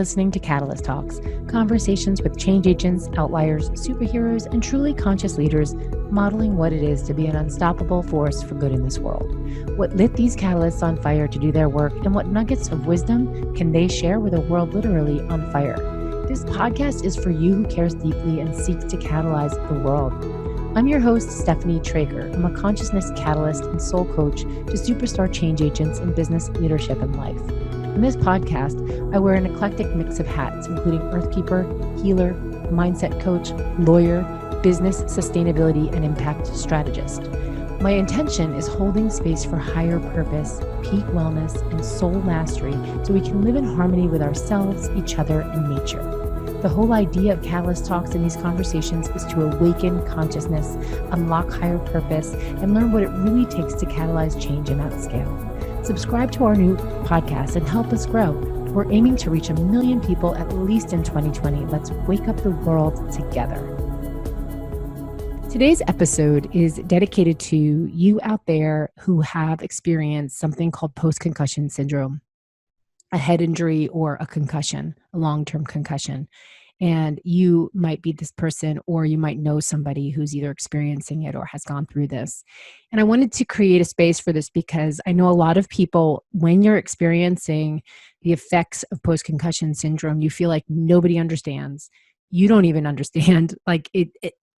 listening to Catalyst Talks, conversations with change agents, outliers, superheroes, and truly conscious leaders modeling what it is to be an unstoppable force for good in this world. What lit these catalysts on fire to do their work, and what nuggets of wisdom can they share with a world literally on fire? This podcast is for you who cares deeply and seeks to catalyze the world. I'm your host, Stephanie Trager. I'm a consciousness catalyst and soul coach to superstar change agents in business, leadership, and life. In this podcast, I wear an eclectic mix of hats, including Earthkeeper, healer, mindset coach, lawyer, business, sustainability, and impact strategist. My intention is holding space for higher purpose, peak wellness, and soul mastery so we can live in harmony with ourselves, each other, and nature. The whole idea of Catalyst Talks in these conversations is to awaken consciousness, unlock higher purpose, and learn what it really takes to catalyze change in that scale. Subscribe to our new podcast and help us grow. We're aiming to reach 1 million people at least in 2020. Let's wake up the world together. Today's episode is dedicated to you out there who have experienced something called post-concussion syndrome, a head injury or a concussion, a long-term concussion. And you might be this person, or you might know somebody who's either experiencing it or has gone through this. And I wanted to create a space for this because I know a lot of people, when you're experiencing the effects of post-concussion syndrome, you feel like nobody understands. You don't even understand.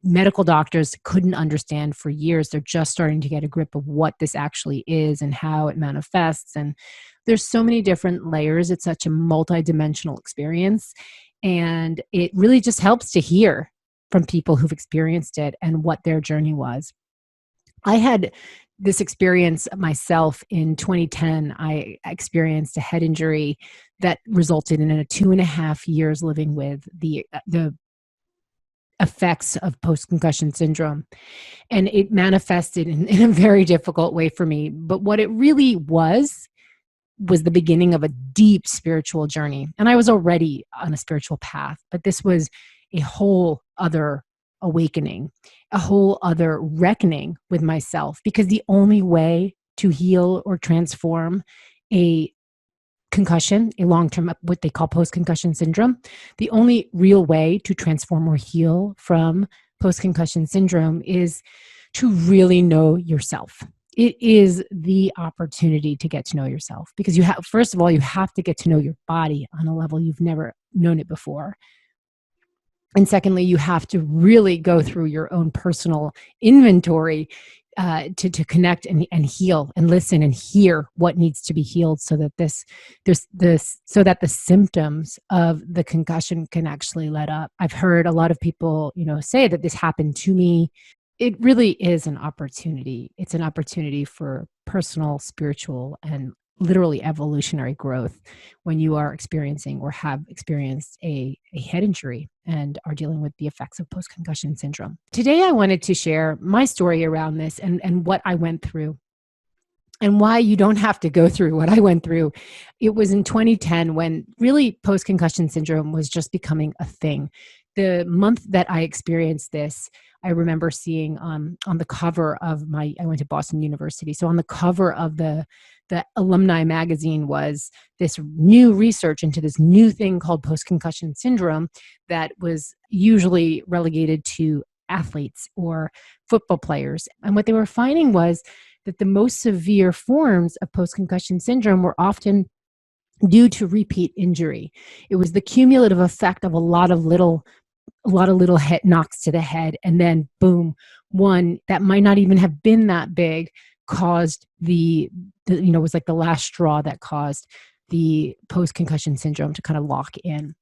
Medical doctors couldn't understand for years. They're just starting to get a grip of what this actually is and how it manifests. And there's so many different layers. It's such a multidimensional experience. And it really just helps to hear from people who've experienced it and what their journey was. I had this experience myself in 2010. I experienced a head injury that resulted in a 2.5 years living with the effects of post-concussion syndrome. And it manifested in a very difficult way for me. But what it really was the beginning of a deep spiritual journey. And I was already on a spiritual path, but this was a whole other awakening, a whole other reckoning with myself, because the only way to heal or transform a concussion, a long-term, what they call post-concussion syndrome, the only real way to transform or heal from post-concussion syndrome is to really know yourself. It is the opportunity to get to know yourself, because first of all, you have to get to know your body on a level you've never known it before. And secondly, you have to really go through your own personal inventory to connect and heal and listen and hear what needs to be healed, so that the symptoms of the concussion can actually let up. I've heard a lot of people, say that this happened to me. It really is an opportunity. It's an opportunity for personal, spiritual, and literally evolutionary growth when you are experiencing or have experienced a head injury and are dealing with the effects of post-concussion syndrome. Today, I wanted to share my story around this and what I went through and why you don't have to go through what I went through. It was in 2010 when really post-concussion syndrome was just becoming a thing. The month that I experienced this, I remember seeing on the cover of I went to Boston University. So on the cover of the alumni magazine was this new research into this new thing called post-concussion syndrome that was usually relegated to athletes or football players. And what they were finding was that the most severe forms of post-concussion syndrome were often due to repeat injury. It was the cumulative effect of a lot of little head knocks to the head, and then boom, one that might not even have been that big caused was like the last straw that caused the post-concussion syndrome to kind of lock in.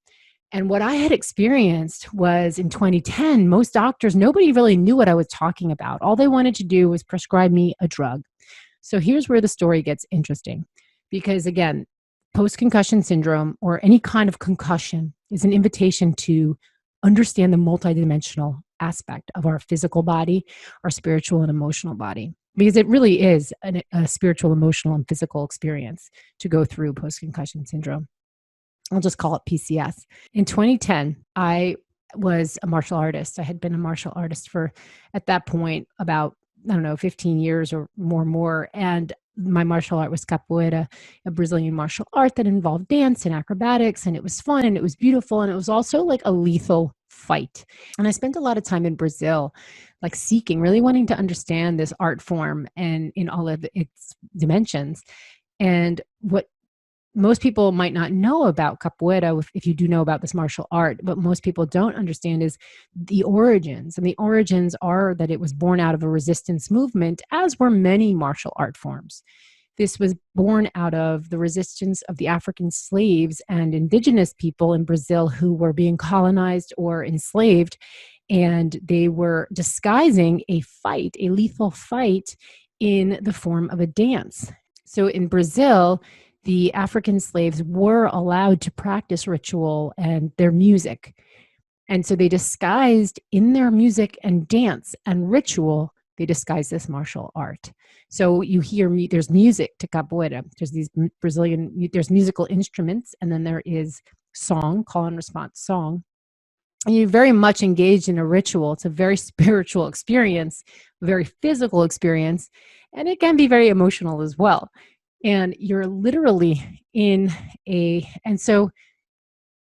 And what I had experienced was in 2010, most doctors, nobody really knew what I was talking about. All they wanted to do was prescribe me a drug. So here's where the story gets interesting, because again, post-concussion syndrome or any kind of concussion is an invitation to understand the multidimensional aspect of our physical body, our spiritual and emotional body, because it really is a spiritual, emotional, and physical experience to go through post-concussion syndrome. I'll just call it PCS. In 2010, I was a martial artist. I had been a martial artist for, at that point, about, 15 years or more. And my martial art was capoeira, a Brazilian martial art that involved dance and acrobatics, and it was fun and it was beautiful, and it was also like a lethal fight. And I spent a lot of time in Brazil, like seeking, really wanting to understand this art form and in all of its dimensions. And what most people might not know about capoeira, if you do know about this martial art, but most people don't understand is the origins. And the origins are that it was born out of a resistance movement, as were many martial art forms. This was born out of the resistance of the African slaves and indigenous people in Brazil who were being colonized or enslaved, and they were disguising a fight, a lethal fight, in the form of a dance. So in Brazil, the African slaves were allowed to practice ritual and their music. And so they disguised in their music and dance and ritual, they disguised this martial art. So you hear there's music to capoeira. There's these there's musical instruments, and then there is song, call and response song. And you're very much engaged in a ritual. It's a very spiritual experience, a very physical experience, and it can be very emotional as well. And you're literally in and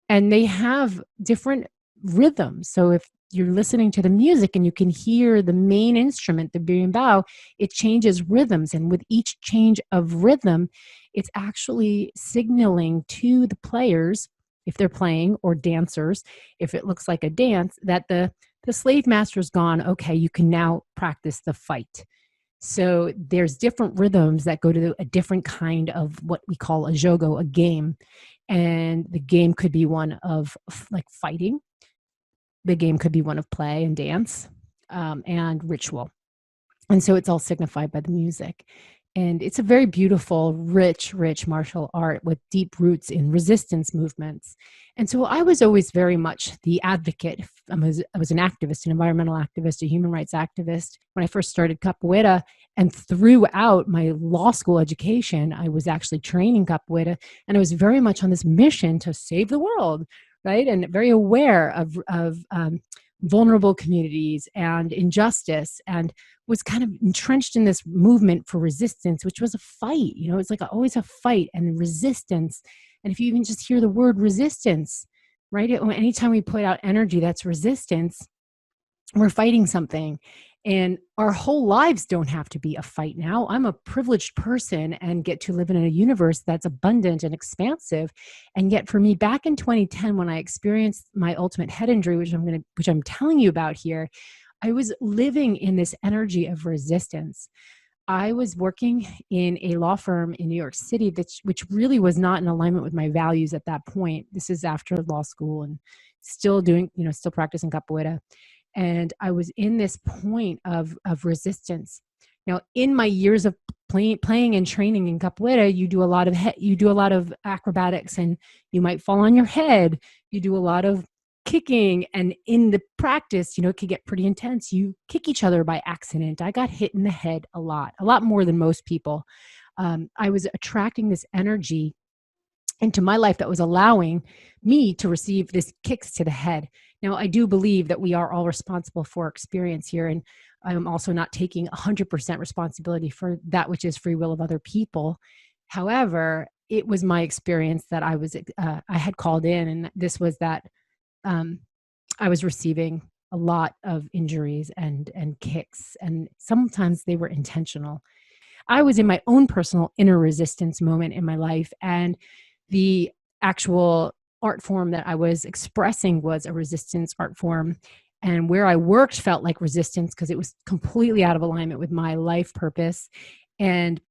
they have different rhythms. So if you're listening to the music and you can hear the main instrument, the berimbau, it changes rhythms. And with each change of rhythm, it's actually signaling to the players, if they're playing, or dancers, if it looks like a dance, that the slave master's gone, okay, you can now practice the fight. So there's different rhythms that go to a different kind of what we call a jogo, a game. And the game could be one of like fighting. The game could be one of play and dance, and ritual. And so it's all signified by the music. And it's a very beautiful, rich martial art with deep roots in resistance movements. And so I was always very much the advocate. I was an activist, an environmental activist, a human rights activist. When I first started capoeira, and throughout my law school education, I was actually training capoeira, and I was very much on this mission to save the world, right? And very aware of vulnerable communities and injustice, and was kind of entrenched in this movement for resistance, which was a fight. You know, it's like always a fight and resistance. And if you even just hear the word resistance, right? Anytime we put out energy that's resistance, we're fighting something. And our whole lives don't have to be a fight now. I'm a privileged person and get to live in a universe that's abundant and expansive. And yet for me, back in 2010, when I experienced my ultimate head injury, which I'm telling you about here, I was living in this energy of resistance. I was working in a law firm in New York City, which really was not in alignment with my values at that point. This is after law school and still practicing capoeira. And I was in this point of resistance. Now, in my years of playing and training in capoeira, you do a lot of acrobatics, and you might fall on your head. You do a lot of kicking, and in the practice, it can get pretty intense. You kick each other by accident. I got hit in the head a lot more than most people. I was attracting this energy into my life that was allowing me to receive this kicks to the head. Now, I do believe that we are all responsible for experience here, and I'm also not taking 100% responsibility for that which is free will of other people. However, it was my experience that I had called in, and this was that I was receiving a lot of injuries and kicks, and sometimes they were intentional. I was in my own personal inner resistance moment in my life, and the actual art form that I was expressing was a resistance art form. And where I worked felt like resistance because it was completely out of alignment with my life purpose. And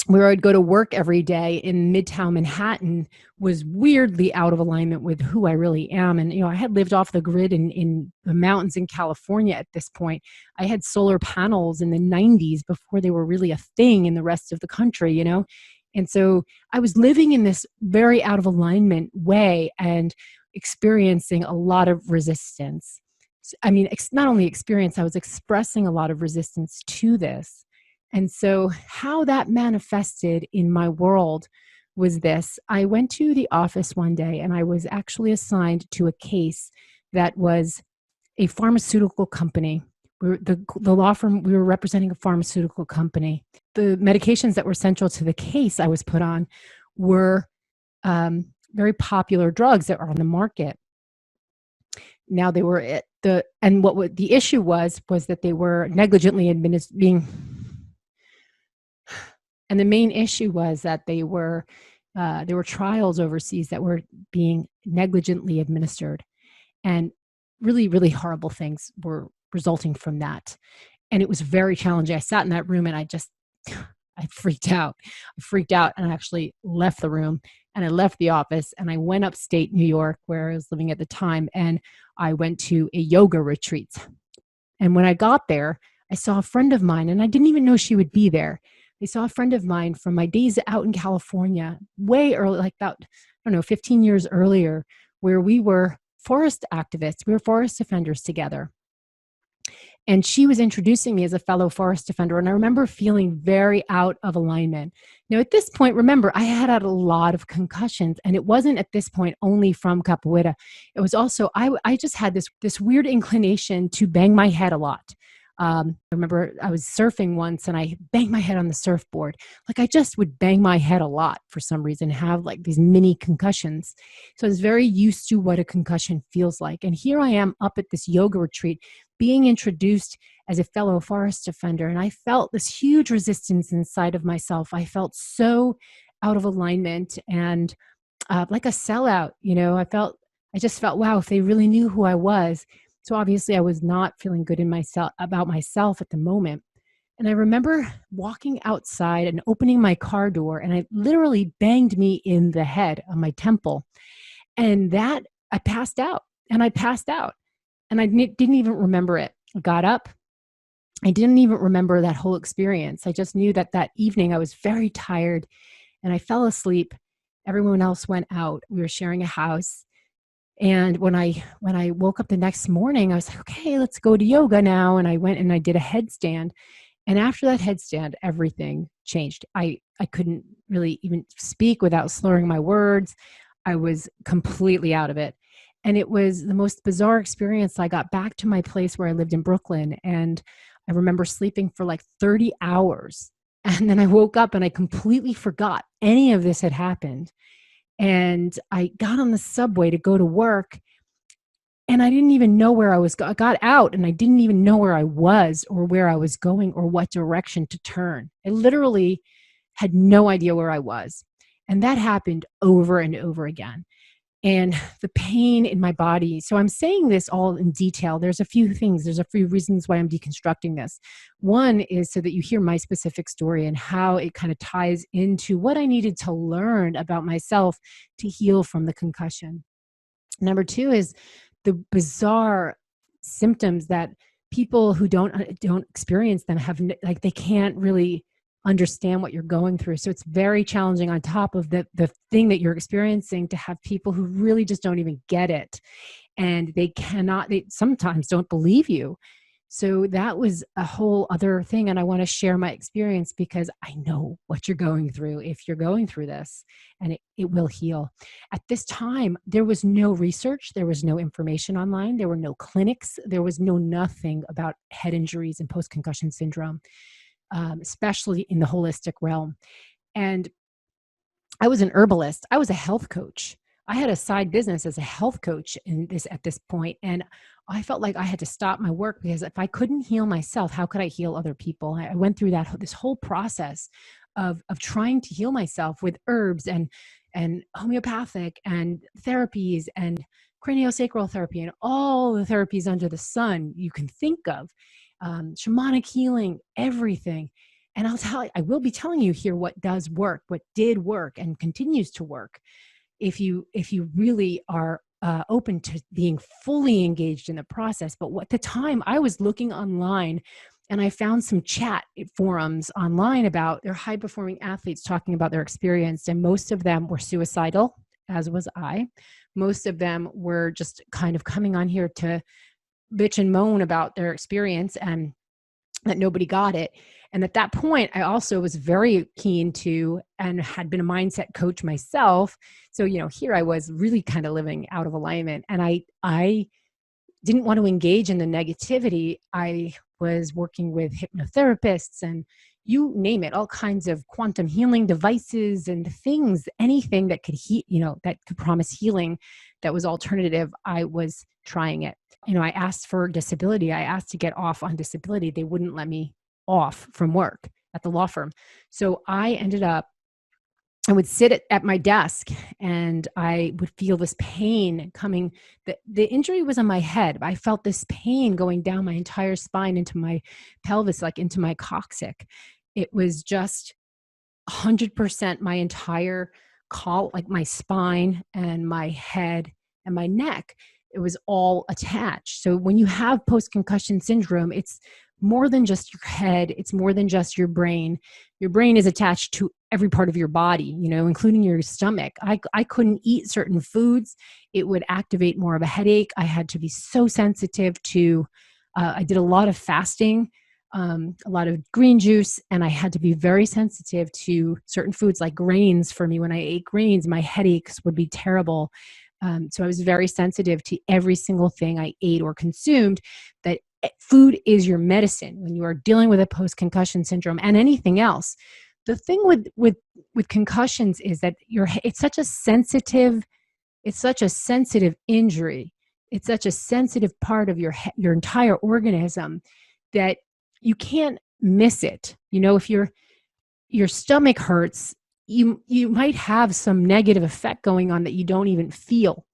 where I'd go to work every day in Midtown Manhattan was weirdly out of alignment with who I really am. And, I had lived off the grid in the mountains in California at this point. I had solar panels in the 90s before they were really a thing in the rest of the country, And so I was living in this very out of alignment way and experiencing a lot of resistance. I mean, not only experience, I was expressing a lot of resistance to this. And so how that manifested in my world was this. I went to the office one day, and I was actually assigned to a case that was a pharmaceutical company The law firm, we were representing a pharmaceutical company. The medications that were central to the case I was put on were very popular drugs that were on the market. Now they were the issue was that they were negligently being, and the main issue was that there were trials overseas that were being negligently administered, and really, really horrible things were resulting from that. And it was very challenging. I sat in that room and I freaked out. And I actually left the room and I left the office and I went upstate New York where I was living at the time, and I went to a yoga retreat. And when I got there, I saw a friend of mine, and I didn't even know she would be there. I saw a friend of mine from my days out in California, way early, like about, 15 years earlier, where we were forest activists. We were forest defenders together. And she was introducing me as a fellow forest defender. And I remember feeling very out of alignment. Now, at this point, remember, I had had a lot of concussions. And it wasn't at this point only from capoeira. It was also, I just had this weird inclination to bang my head a lot. I remember I was surfing once and I banged my head on the surfboard. Like I just would bang my head a lot for some reason, have like these mini concussions. So I was very used to what a concussion feels like. And here I am up at this yoga retreat being introduced as a fellow forest defender. And I felt this huge resistance inside of myself. I felt so out of alignment and like a sellout, I just felt, wow, if they really knew who I was. So obviously I was not feeling good about myself at the moment. And I remember walking outside and opening my car door, and I literally banged me in the head on my temple. And I passed out. And I didn't even remember it. I got up. I didn't even remember that whole experience. I just knew that evening I was very tired and I fell asleep. Everyone else went out. We were sharing a house. And when I woke up the next morning, I was like, okay, let's go to yoga now. And I went and I did a headstand. And after that headstand, everything changed. I couldn't really even speak without slurring my words. I was completely out of it. And it was the most bizarre experience. I got back to my place where I lived in Brooklyn, and I remember sleeping for like 30 hours. And then I woke up and I completely forgot any of this had happened. And I got on the subway to go to work, and I didn't even know where I was. I got out and I didn't even know where I was or where I was going or what direction to turn. I literally had no idea where I was. And that happened over and over again. And the pain in my body. So I'm saying this all in detail. There's a few reasons why I'm deconstructing this. One is so that you hear my specific story and how it kind of ties into what I needed to learn about myself to heal from the concussion. Number two is the bizarre symptoms that people who don't experience them have, like they can't really understand what you're going through. So it's very challenging on top of the thing that you're experiencing to have people who really just don't even get it. And they sometimes don't believe you. So that was a whole other thing. And I want to share my experience because I know what you're going through if you're going through this, and it will heal. At this time, there was no research. There was no information online. There were no clinics. There was nothing about head injuries and post-concussion syndrome. Especially in the holistic realm. And I was an herbalist. I was a health coach. I had a side business as a health coach at this point. And I felt like I had to stop my work because if I couldn't heal myself, how could I heal other people? I went through this whole process of trying to heal myself with herbs and homeopathic and therapies and craniosacral therapy and all the therapies under the sun you can think of. Shamanic healing, everything. And I will be telling you here what does work, what did work and continues to work. If you really are open to being fully engaged in the process. But at the time I was looking online and I found some chat forums online about their high performing athletes talking about their experience. And most of them were suicidal, as was I. Most of them were just kind of coming on here to bitch and moan about their experience and that nobody got it. And at that point, I also was very keen to, and had been a mindset coach myself. So, here I was really kind of living out of alignment. And I didn't want to engage in the negativity, I was working with hypnotherapists and you name it, all kinds of quantum healing devices and things, anything that could that could promise healing that was alternative. I was trying it. I asked for disability. I asked to get off on disability. They wouldn't let me off from work at the law firm. So I would sit at my desk and I would feel this pain coming. The injury was on my head. I felt this pain going down my entire spine into my pelvis, like into my coccyx. It was just 100% my entire like my spine and my head and my neck. It was all attached. So when you have post-concussion syndrome, it's more than just your head. It's more than just your brain. Your brain is attached to every part of your body, including your stomach. I couldn't eat certain foods. It would activate more of a headache. I had to be so sensitive to, I did a lot of fasting, a lot of green juice, and I had to be very sensitive to certain foods like grains. For me, when I ate grains, my headaches would be terrible. So I was very sensitive to every single thing I ate or consumed. That food is your medicine when you are dealing with a post-concussion syndrome and anything else. The thing with concussions is that it's such a sensitive injury. It's such a sensitive part of your entire organism that you can't miss it. If your stomach hurts, you might have some negative effect going on that you don't even feel,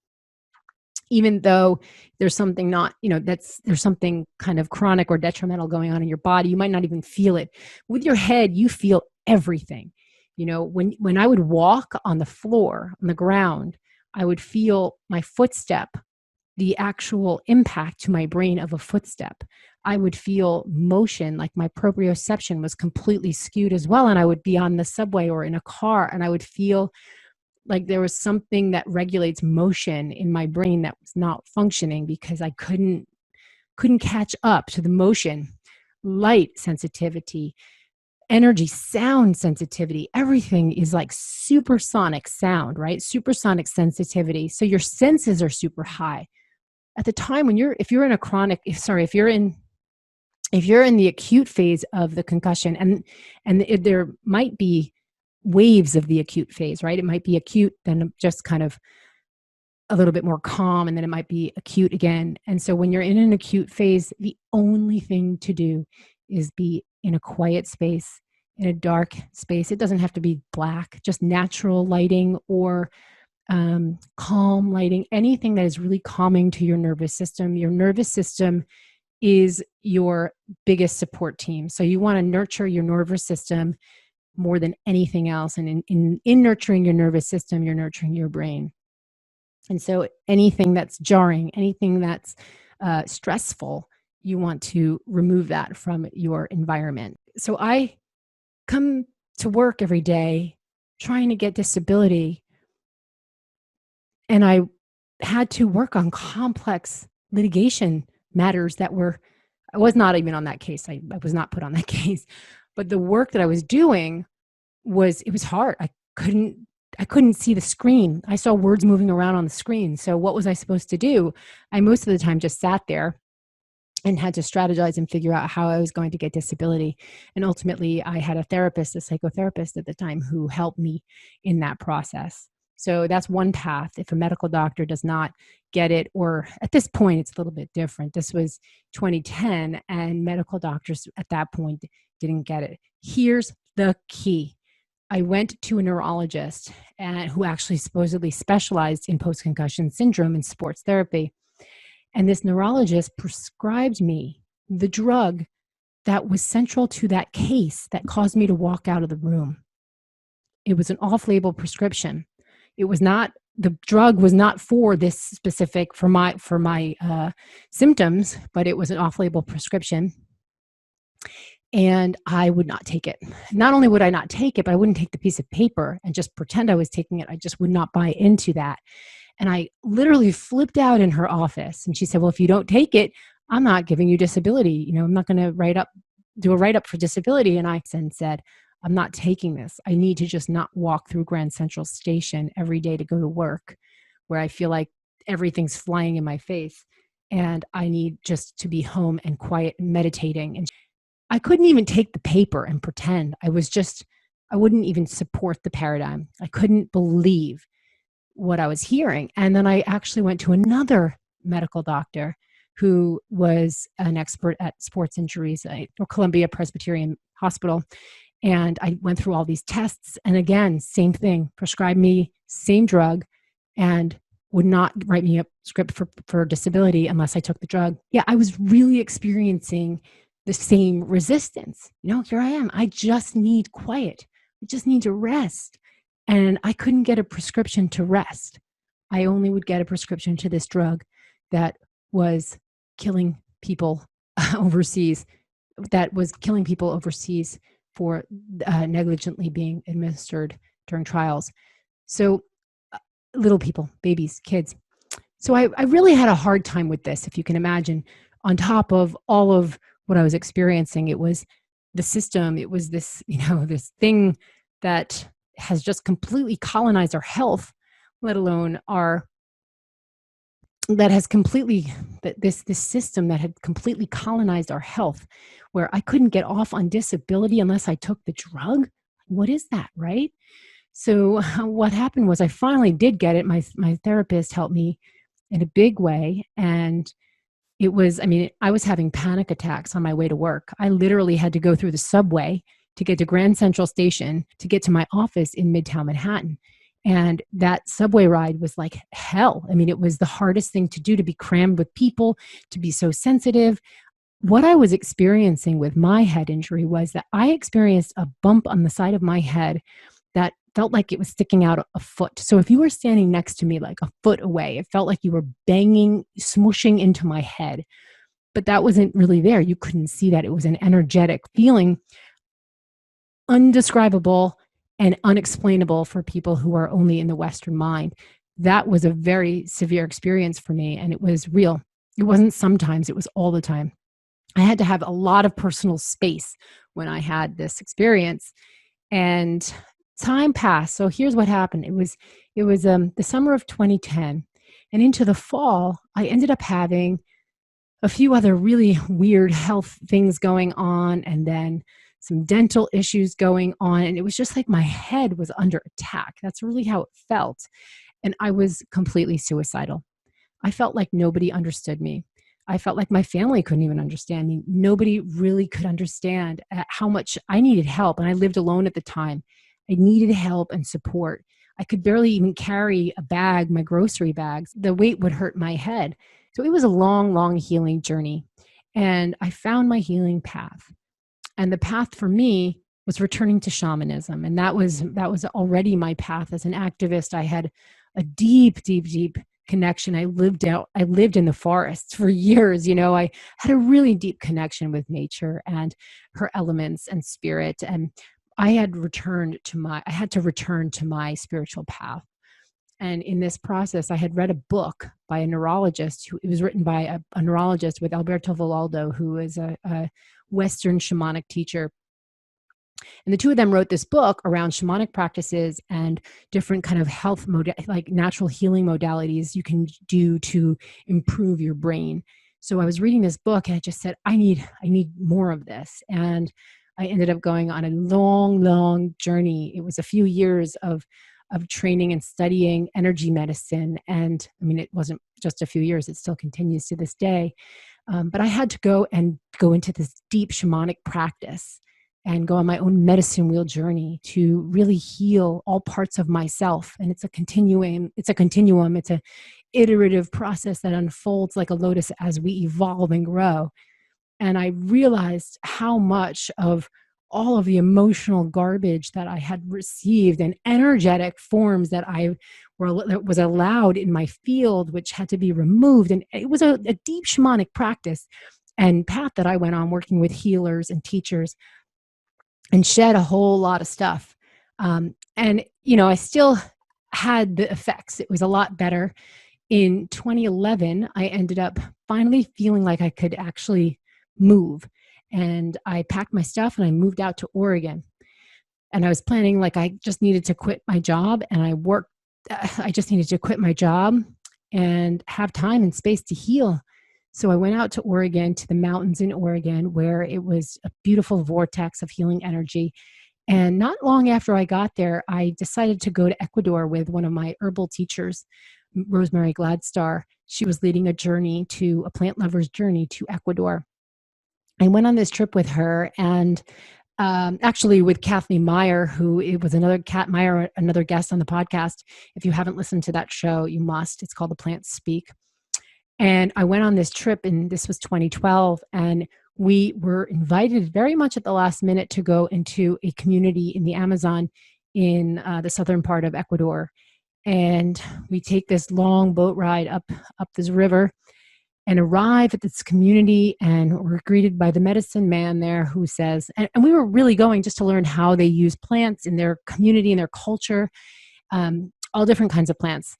even though there's something there's something kind of chronic or detrimental going on in your body. You might not even feel it. With your head, you feel everything. When I would walk on the floor, on the ground, I would feel my footstep, the actual impact to my brain of a footstep. I would feel motion, like my proprioception was completely skewed as well. And I would be on the subway or in a car, and I would feel like there was something that regulates motion in my brain that was not functioning because I couldn't catch up to the motion. Light sensitivity, energy, sound sensitivity, everything is like supersonic sound, right? Supersonic sensitivity. So your senses are super high. At the time when if you're in the acute phase of the concussion, and there might be waves of the acute phase, right? It might be acute, then just kind of a little bit more calm, and then it might be acute again. And so when you're in an acute phase, the only thing to do is be in a quiet space, in a dark space. It doesn't have to be black, just natural lighting or calm lighting, anything that is really calming to your nervous system. Your nervous system is your biggest support team. So you want to nurture your nervous system more than anything else. And in nurturing your nervous system, you're nurturing your brain. And so anything that's jarring, anything that's stressful, you want to remove that from your environment. So I come to work every day trying to get disability, and I had to work on complex litigation matters I was not even on that case. I was not put on that case. But the work that I was doing it was hard. I couldn't see the screen. I saw words moving around on the screen. So what was I supposed to do? I most of the time just sat there and had to strategize and figure out how I was going to get disability. And ultimately, I had a psychotherapist at the time, who helped me in that process. So that's one path. If a medical doctor does not get it, or at this point, it's a little bit different. This was 2010, and medical doctors at that point didn't get it. Here's the key. I went to a neurologist who actually supposedly specialized in post-concussion syndrome and sports therapy. And this neurologist prescribed me the drug that was central to that case that caused me to walk out of the room. It was an off-label prescription. The drug was not for this specific, for my symptoms, but it was an off-label prescription. And I would not take it. Not only would I not take it, but I wouldn't take the piece of paper and just pretend I was taking it. I just would not buy into that. And I literally flipped out in her office. And she said, well, if you don't take it, I'm not giving you disability. I'm not going to do a write-up for disability. And I said, I'm not taking this. I need to just not walk through Grand Central Station every day to go to work, where I feel like everything's flying in my face. and I need just to be home and quiet and meditating. And I couldn't even take the paper and pretend. I wouldn't even support the paradigm. I couldn't believe what I was hearing. And then I actually went to another medical doctor who was an expert at sports injuries at Columbia Presbyterian Hospital. And I went through all these tests. And again, same thing, prescribed me same drug and would not write me a script for disability unless I took the drug. Yeah, I was really experiencing the same resistance. Here I am. I just need quiet. I just need to rest. And I couldn't get a prescription to rest. I only would get a prescription to this drug that was killing people overseas, for negligently being administered during trials. So little people, babies, kids. So I really had a hard time with this, if you can imagine. On top of all of what I was experiencing, it was the system. It was this, this thing that has just completely colonized our health, let alone this system that had completely colonized our health, where I couldn't get off on disability unless I took the drug. What is that, right? So what happened was I finally did get it. My therapist helped me in a big way. And I was having panic attacks on my way to work. I literally had to go through the subway to get to Grand Central Station to get to my office in Midtown Manhattan. And that subway ride was like hell. It was the hardest thing to do, to be crammed with people, to be so sensitive. What I was experiencing with my head injury was that I experienced a bump on the side of my head that felt like it was sticking out a foot. So if you were standing next to me like a foot away, it felt like you were banging, smooshing into my head. But that wasn't really there. You couldn't see that. It was an energetic feeling, undescribable and unexplainable for people who are only in the Western mind. That was a very severe experience for me, and it was real. It wasn't sometimes, it was all the time. I had to have a lot of personal space when I had this experience, and time passed. So here's what happened. It was the summer of 2010, and into the fall, I ended up having a few other really weird health things going on, and then some dental issues going on. And it was just like my head was under attack. That's really how it felt. And I was completely suicidal. I felt like nobody understood me. I felt like my family couldn't even understand me. Nobody really could understand how much I needed help. And I lived alone at the time. I needed help and support. I could barely even carry a bag, my grocery bags. The weight would hurt my head. So it was a long, long healing journey. And I found my healing path. And the path for me was returning to shamanism. And that was already my path as an activist. I had a deep, deep, deep connection. I lived in the forests for years. I had a really deep connection with nature and her elements and spirit. And I had to return to my spiritual path. And in this process, I had read a book by a neurologist. It was written by a neurologist with Alberto Villoldo, who is a Western shamanic teacher. And the two of them wrote this book around shamanic practices and different kind of health like natural healing modalities you can do to improve your brain. So I was reading this book and I just said, I need more of this. And I ended up going on a long, long journey. It was a few years of training and studying energy medicine. And it wasn't just a few years, it still continues to this day. But I had to go into this deep shamanic practice and go on my own medicine wheel journey to really heal all parts of myself. And it's a continuum. It's an iterative process that unfolds like a lotus as we evolve and grow. And I realized how much of all of the emotional garbage that I had received and energetic forms that was allowed in my field, which had to be removed. And it was a deep shamanic practice and path that I went on working with healers and teachers and shed a whole lot of stuff. And I still had the effects. It was a lot better. In 2011, I ended up finally feeling like I could actually move. And I packed my stuff and I moved out to Oregon. And I was planning, like, I just needed to quit my job and I just needed to quit my job and have time and space to heal. So I went out to Oregon, to the mountains in Oregon, where it was a beautiful vortex of healing energy. And not long after I got there, I decided to go to Ecuador with one of my herbal teachers, Rosemary Gladstar. She was leading a plant lover's journey to Ecuador. I went on this trip with her, and actually with Kathleen Meyer, who it was another Kat Meyer, another guest on the podcast. If you haven't listened to that show, you must. It's called The Plants Speak. And I went on this trip, and this was 2012, and we were invited very much at the last minute to go into a community in the Amazon in the southern part of Ecuador. And we take this long boat ride up this river and arrive at this community, and we're greeted by the medicine man there who says, and we were really going just to learn how they use plants in their community and their culture, all different kinds of plants.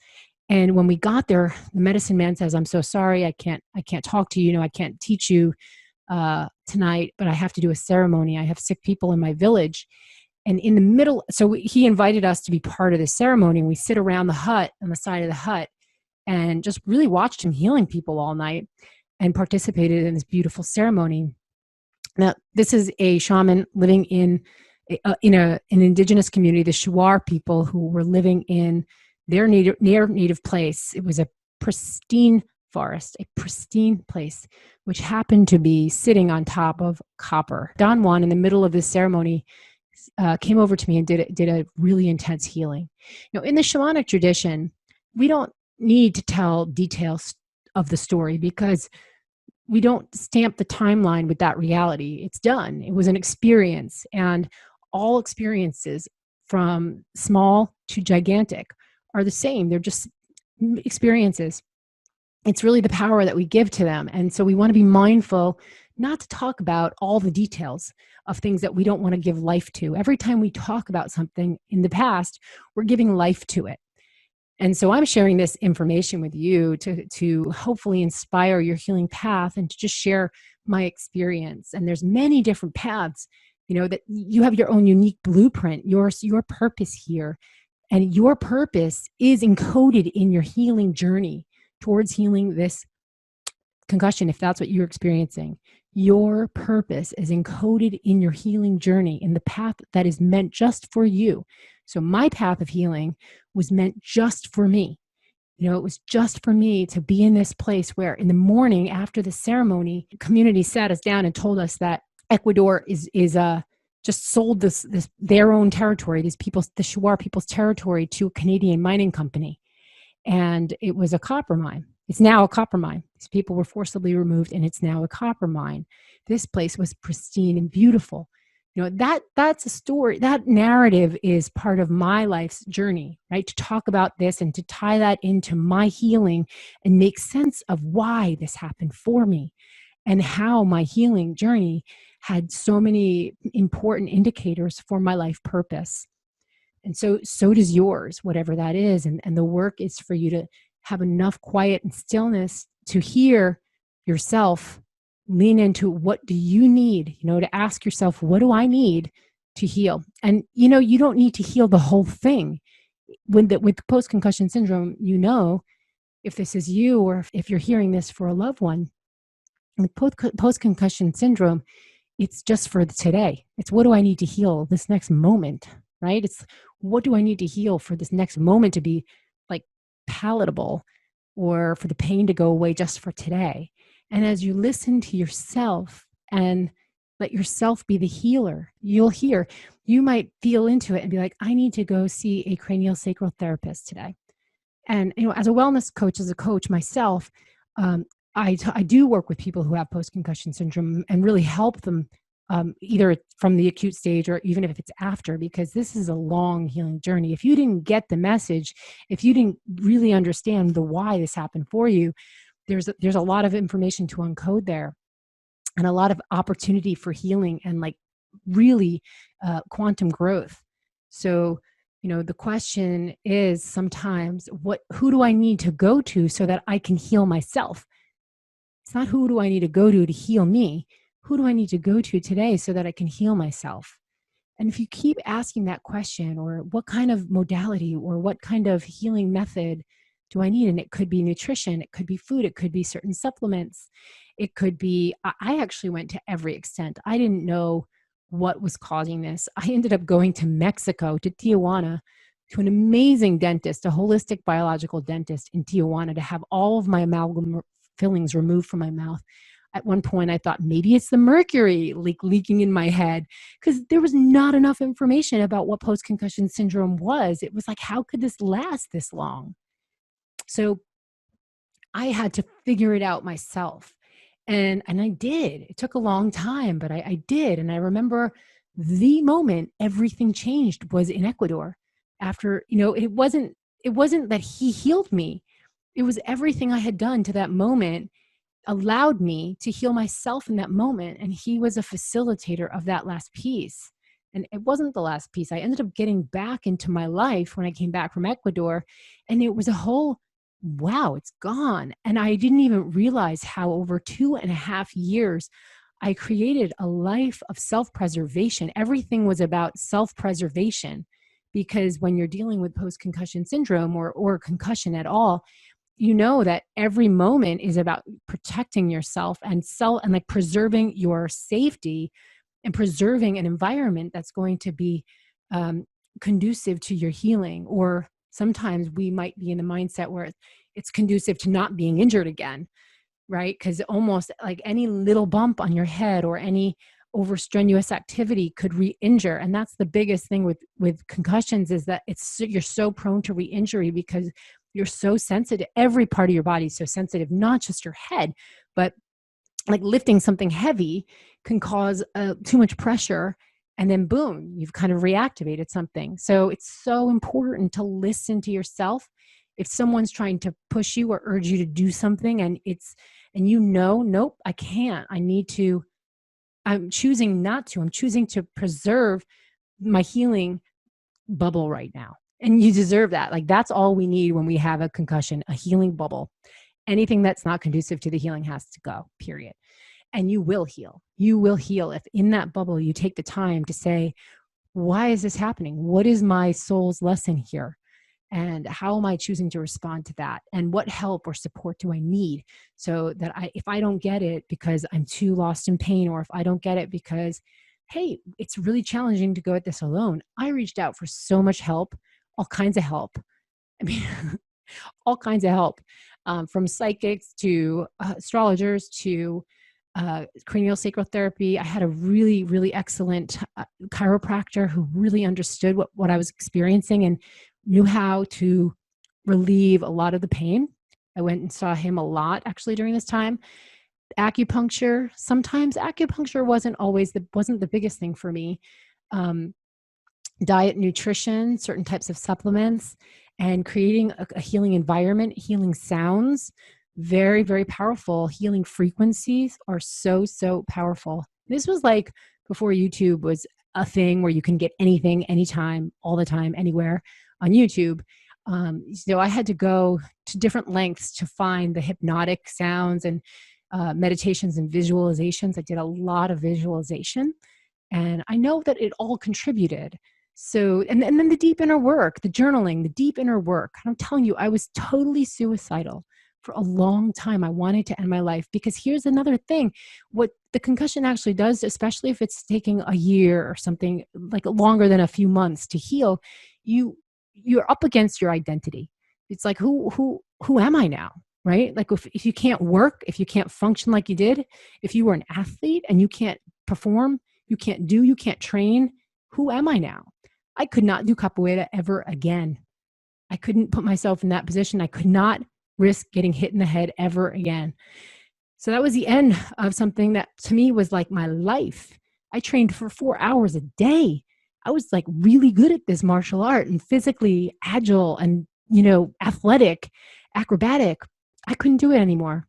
And when we got there, the medicine man says, "I'm so sorry, I can't talk to you. I can't teach you tonight, but I have to do a ceremony. I have sick people in my village." And in the middle, so he invited us to be part of the ceremony, and we sit around the hut, on the side of the hut, and just really watched him healing people all night and participated in this beautiful ceremony. Now, this is a shaman living in an indigenous community, the Shuar people, who were living in their native place. It was a pristine forest, a pristine place, which happened to be sitting on top of copper. Don Juan, in the middle of this ceremony, came over to me and did a really intense healing. In the shamanic tradition, we don't need to tell details of the story because we don't stamp the timeline with that reality. It's done. It was an experience, and all experiences, from small to gigantic, are the same. They're just experiences. It's really the power that we give to them. And so we want to be mindful not to talk about all the details of things that we don't want to give life to. Every time we talk about something in the past, we're giving life to it. And so I'm sharing this information with you to hopefully inspire your healing path and to just share my experience. And there's many different paths, that you have your own unique blueprint, your purpose here. And your purpose is encoded in your healing journey towards healing this concussion, if that's what you're experiencing. Your purpose is encoded in your healing journey, in the path that is meant just for you. So my path of healing was meant just for me. It was just for me to be in this place where in the morning after the ceremony, the community sat us down and told us that Ecuador is just sold this their own territory, the Shuar people's territory, to a Canadian mining company. And it was a copper mine. It's now a copper mine. These people were forcibly removed, and it's now a copper mine. This place was pristine and beautiful. That's a story. That narrative is part of my life's journey, right? To talk about this and to tie that into my healing and make sense of why this happened for me and how my healing journey had so many important indicators for my life purpose. And so does yours, whatever that is. And the work is for you to have enough quiet and stillness to hear yourself, lean into what do you need, to ask yourself, what do I need to heal? And, you don't need to heal the whole thing. With post-concussion syndrome, if this is you or if you're hearing this for a loved one, with post-concussion syndrome, it's just for today. It's what do I need to heal this next moment, right? It's what do I need to heal for this next moment to be like palatable, or for the pain to go away just for today. And as you listen to yourself and let yourself be the healer, you'll hear, you might feel into it and be like, I need to go see a craniosacral therapist today. And, as a wellness coach, as a coach myself, I do work with people who have post-concussion syndrome and really help them either from the acute stage or even if it's after, because this is a long healing journey. If you didn't get the message, if you didn't really understand the why this happened for you, there's a lot of information to uncode there and a lot of opportunity for healing and like really quantum growth. So, the question is sometimes who do I need to go to so that I can heal myself? It's not who do I need to go to heal me. Who do I need to go to today so that I can heal myself? And if you keep asking that question, or what kind of modality or what kind of healing method do I need? And it could be nutrition, it could be food, it could be certain supplements. It could be, I actually went to every extent. I didn't know what was causing this. I ended up going to Mexico, to Tijuana, to an amazing dentist, a holistic biological dentist in Tijuana, to have all of my amalgam fillings removed from my mouth. At one point, I thought maybe it's the mercury leaking in my head, because there was not enough information about what post-concussion syndrome was. It was like, how could this last this long? So I had to figure it out myself. And I did. It took a long time, but I did. And I remember the moment everything changed was in Ecuador. After, it wasn't that he healed me. It was everything I had done to that moment allowed me to heal myself in that moment. And he was a facilitator of that last piece. And it wasn't the last piece. I ended up getting back into my life when I came back from Ecuador. And it was a whole, wow, it's gone. And I didn't even realize how over 2.5 years, I created a life of self-preservation. Everything was about self-preservation, because when you're dealing with post-concussion syndrome or concussion at all, you know that every moment is about protecting yourself and like preserving your safety and preserving an environment that's going to be conducive to your healing. Or sometimes we might be in the mindset where it's conducive to not being injured again, right? Because almost like any little bump on your head or any overstrenuous activity could re-injure. And that's the biggest thing with concussions, is that you're so prone to re-injury because you're so sensitive. Every part of your body is so sensitive, not just your head, but like lifting something heavy can cause too much pressure, and then boom, you've kind of reactivated something. So it's so important to listen to yourself. If someone's trying to push you or urge you to do something and nope, I can't, I'm choosing not to. I'm choosing to preserve my healing bubble right now. And you deserve that. Like, that's all we need when we have a concussion, a healing bubble. Anything that's not conducive to the healing has to go, period. And you will heal. You will heal if in that bubble you take the time to say, why is this happening? What is my soul's lesson here? And how am I choosing to respond to that? And what help or support do I need, so that if I don't get it because I'm too lost in pain, or if I don't get it because, hey, it's really challenging to go at this alone. I reached out for so much help, all kinds of help. I mean, all kinds of help, from psychics to astrologers to cranial sacral therapy. I had a really, really excellent chiropractor who really understood what I was experiencing and knew how to relieve a lot of the pain. I went and saw him a lot actually during this time. Acupuncture, sometimes acupuncture wasn't the biggest thing for me. Diet, nutrition, certain types of supplements, and creating a healing environment, healing sounds, very, very powerful. Healing frequencies are so, so powerful. This was like before YouTube was a thing where you can get anything, anytime, all the time, anywhere on YouTube. So I had to go to different lengths to find the hypnotic sounds and meditations and visualizations. I did a lot of visualization, and I know that it all contributed. So, and then the deep inner work, the journaling, the deep inner work. I'm telling you, I was totally suicidal for a long time. I wanted to end my life, because here's another thing. What the concussion actually does, especially if it's taking a year or something like longer than a few months to heal, you're up against your identity. It's like, who am I now? Right? Like if you can't work, if you can't function like you did, if you were an athlete and you can't perform, you can't train, who am I now? I could not do capoeira ever again. I couldn't put myself in that position. I could not risk getting hit in the head ever again. So that was the end of something that to me was like my life. I trained for 4 hours a day. I was like really good at this martial art and physically agile and, athletic, acrobatic. I couldn't do it anymore.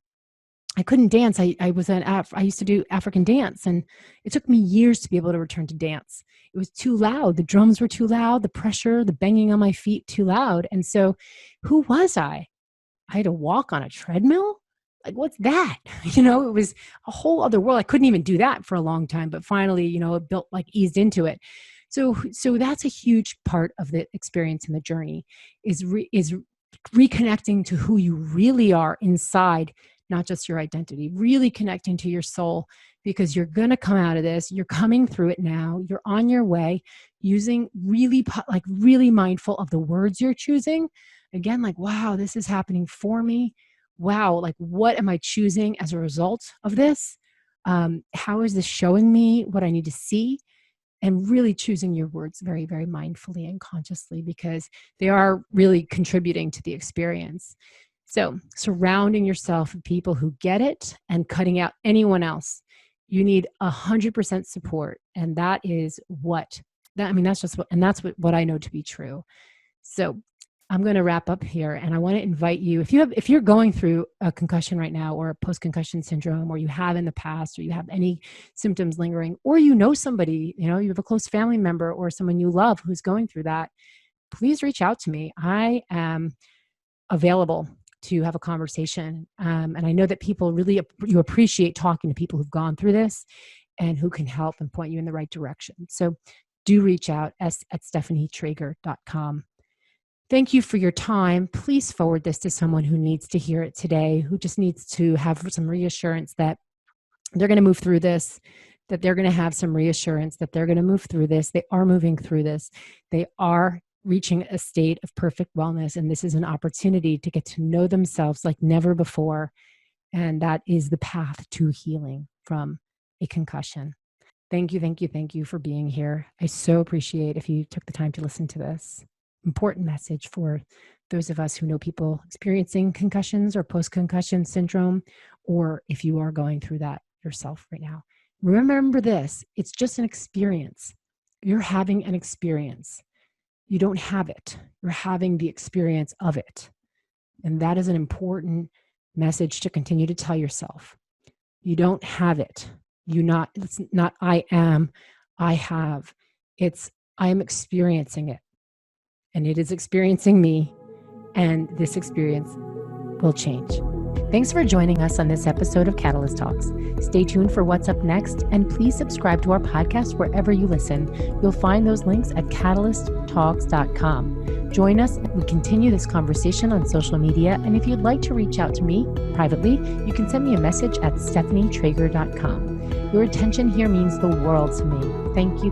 I couldn't dance. I used to do African dance, and it took me years to be able to return to dance. It was too loud. The drums were too loud. The pressure, the banging on my feet, too loud. And so who was I? I had to walk on a treadmill? Like, what's that? It was a whole other world. I couldn't even do that for a long time, but finally, it eased into it. So that's a huge part of the experience and the journey is reconnecting to who you really are inside, not just your identity, really connecting to your soul, because you're going to come out of this. You're coming through it now. You're on your way, using really mindful of the words you're choosing. Again, like, wow, this is happening for me. Wow, like, what am I choosing as a result of this? How is this showing me what I need to see? And really choosing your words very, very mindfully and consciously, because they are really contributing to the experience. So surrounding yourself with people who get it and cutting out anyone else. You need 100% support. And that's what I know to be true. So I'm going to wrap up here, and I want to invite you, if you're going through a concussion right now, or a post-concussion syndrome, or you have in the past, or you have any symptoms lingering, or you know somebody, you have a close family member or someone you love who's going through that, please reach out to me. I am available to have a conversation. And I know that people you appreciate talking to people who've gone through this and who can help and point you in the right direction. So do reach out at stephanietrager.com. Thank you for your time. Please forward this to someone who needs to hear it today, who just needs to have some reassurance that they're going to move through this, that they're going to have some reassurance that they're going to move through this. They are moving through this. They are reaching a state of perfect wellness. And this is an opportunity to get to know themselves like never before. And that is the path to healing from a concussion. Thank you for being here. I so appreciate if you took the time to listen to this important message for those of us who know people experiencing concussions or post-concussion syndrome, or if you are going through that yourself right now. Remember this, it's just an experience. You're having an experience. You don't have it. You're having the experience of it. And that is an important message to continue to tell yourself. You don't have it. It's not I am, I have. It's I am experiencing it. And it is experiencing me, and this experience will change. Thanks for joining us on this episode of Catalyst Talks. Stay tuned for what's up next, and please subscribe to our podcast wherever you listen. You'll find those links at catalysttalks.com. Join us. We continue this conversation on social media, and if you'd like to reach out to me privately, you can send me a message at stephanietrager.com. Your attention here means the world to me. Thank you.